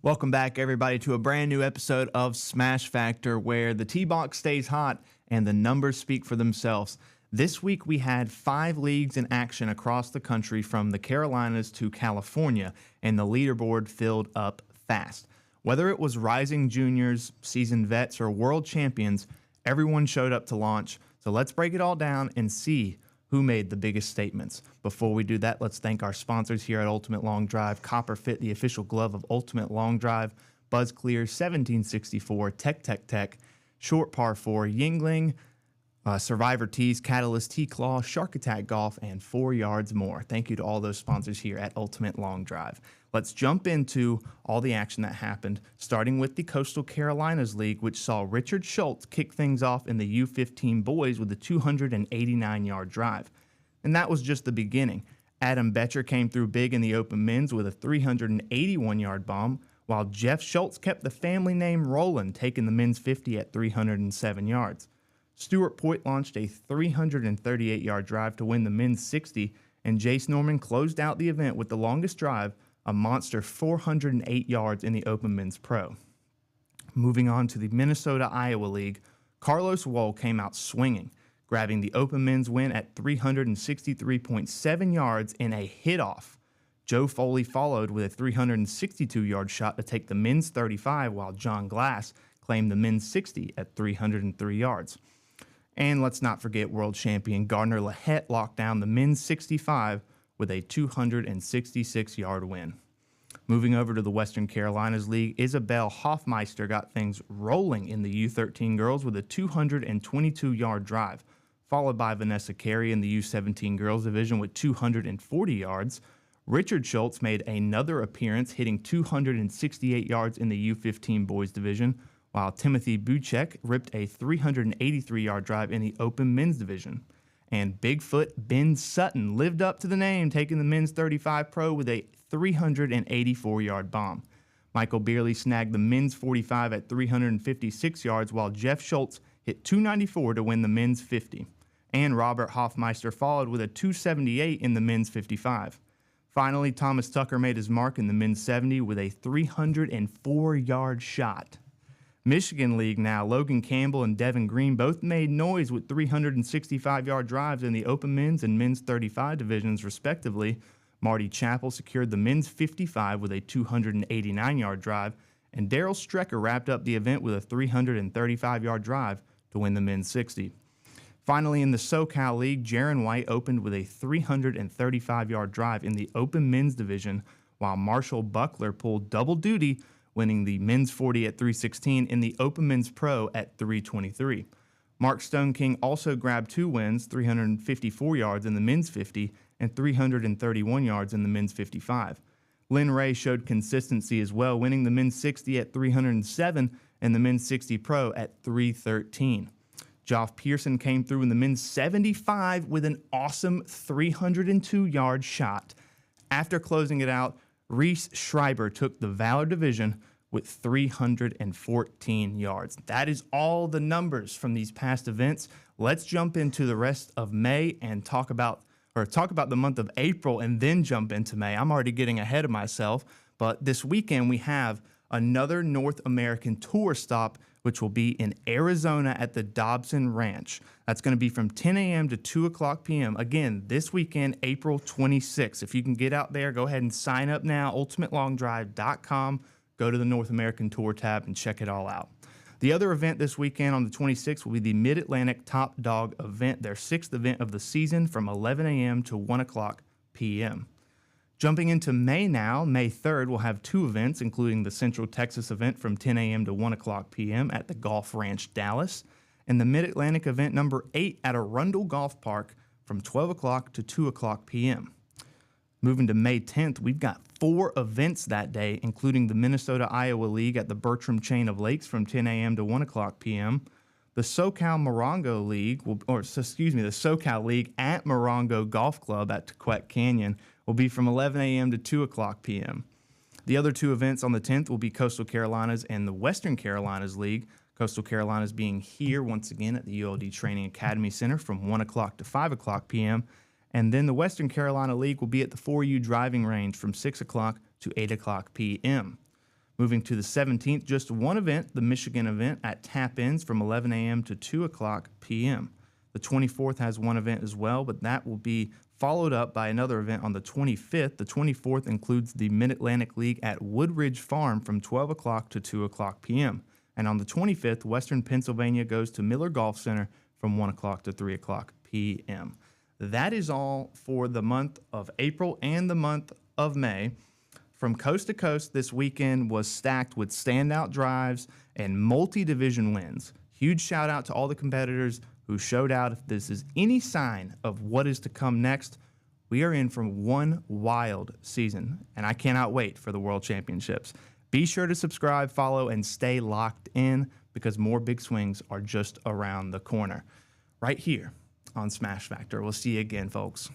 Welcome back, everybody, to a brand new episode of Smash Factor, where the T-Box stays hot and the numbers speak for themselves. This week, we had 5 leagues in action across the country from the Carolinas to California, and the leaderboard filled up fast. Whether it was rising juniors, seasoned vets, or world champions, everyone showed up to launch. So let's break it all down and see who made the biggest statements. Before we do that, let's thank our sponsors here at Ultimate Long Drive: Copper Fit, the official glove of Ultimate Long Drive; Buzz Clear, 1764, Tech, Short Par 4, Yingling, Survivor Tees, Catalyst, T-Claw, Shark Attack Golf, and 4 Yards More. Thank you to all those sponsors here at Ultimate Long Drive. Let's jump into all the action that happened, starting with the Coastal Carolinas League, which saw Richard Schultz kick things off in the U15 boys with a 289-yard drive. And that was just the beginning. Adam Betcher came through big in the open men's with a 381-yard bomb, while Jeff Schultz kept the family name rolling, taking the men's 50 at 307 yards. Stuart Poit launched a 338-yard drive to win the men's 60, and Jace Norman closed out the event with the longest drive, a monster 408 yards in the Open Men's Pro. Moving on to the Minnesota-Iowa League, Carlos Wohl came out swinging, grabbing the Open Men's win at 363.7 yards in a hit-off. Joe Foley followed with a 362-yard shot to take the men's 35, while John Glass claimed the men's 60 at 303 yards. And let's not forget world champion Gardner Lahette locked down the men's 65 with a 266-yard win. Moving over to the Western Carolinas League, Isabel Hoffmeister got things rolling in the U13 girls with a 222-yard drive, followed by Vanessa Carey in the U17 girls division with 240 yards. Richard Schultz made another appearance, hitting 268 yards in the U15 boys division, while Timothy Buchek ripped a 383-yard drive in the open men's division. And Bigfoot Ben Sutton lived up to the name, taking the men's 35 pro with a 384-yard bomb. Michael Beerley snagged the men's 45 at 356 yards, while Jeff Schultz hit 294 to win the men's 50. And Robert Hoffmeister followed with a 278 in the men's 55. Finally, Thomas Tucker made his mark in the men's 70 with a 304-yard shot. Michigan League now, Logan Campbell and Devin Green both made noise with 365-yard drives in the open men's and men's 35 divisions, respectively. Marty Chappell secured the men's 55 with a 289-yard drive, and Daryl Strecker wrapped up the event with a 335-yard drive to win the men's 60. Finally, in the SoCal League, Jaron White opened with a 335-yard drive in the open men's division, while Marshall Buckler pulled double duty, winning the men's 40 at 316 in the Open Men's Pro at 323. Mark Stone King also grabbed 2 wins, 354 yards in the men's 50 and 331 yards in the men's 55. Lynn Ray showed consistency as well, winning the men's 60 at 307 and the men's 60 Pro at 313. Geoff Pearson came through in the men's 75 with an awesome 302-yard shot. After closing it out, Reese Schreiber took the Valor division with 314 yards. That is all the numbers from these past events. Let's jump into the rest of May and talk about the month of April and then jump into May. I'm already getting ahead of myself, but this weekend we have another North American Tour stop, which will be in Arizona at the Dobson Ranch. That's going to be from 10 a.m. to 2 o'clock p.m. Again, this weekend, April 26th. If you can get out there, go ahead and sign up now, ultimatelongdrive.com. Go to the North American Tour tab and check it all out. The other event this weekend on the 26th will be the Mid-Atlantic Top Dog event, their 6th event of the season from 11 a.m. to 1 o'clock p.m. Jumping into May now, May 3rd, we'll have 2 events, including the Central Texas event from 10 a.m. to 1 o'clock p.m. at the Golf Ranch, Dallas, and the Mid-Atlantic event number 8 at Arundel Golf Park from 12 o'clock to 2 o'clock p.m. Moving to May 10th, we've got 4 events that day, including the Minnesota-Iowa League at the Bertram Chain of Lakes from 10 a.m. to 1 o'clock p.m., the SoCal Morongo League, the SoCal League at Morongo Golf Club at Tequette Canyon will be from 11 a.m. to 2 o'clock p.m. The other 2 events on the 10th will be Coastal Carolinas and the Western Carolinas League, Coastal Carolinas being here once again at the ULD Training Academy Center from 1 o'clock to 5 o'clock p.m., and then the Western Carolina League will be at the 4U driving range from 6 o'clock to 8 o'clock p.m. Moving to the 17th, just one event, the Michigan event at Tap Ins from 11 a.m. to 2 o'clock p.m. The 24th has one event as well, but that will be followed up by another event on the 25th. The 24th includes the Mid-Atlantic League at Woodridge Farm from 12 o'clock to 2 o'clock p.m. And on the 25th, Western Pennsylvania goes to Miller Golf Center from 1 o'clock to 3 o'clock p.m. That is all for the month of April and the month of May. From coast to coast, this weekend was stacked with standout drives and multi-division wins. Huge shout out to all the competitors who showed out. If this is any sign of what is to come next, we are in for one wild season, and I cannot wait for the World Championships. Be sure to subscribe, follow, and stay locked in because more big swings are just around the corner. Right here on Smash Factor. We'll see you again, folks.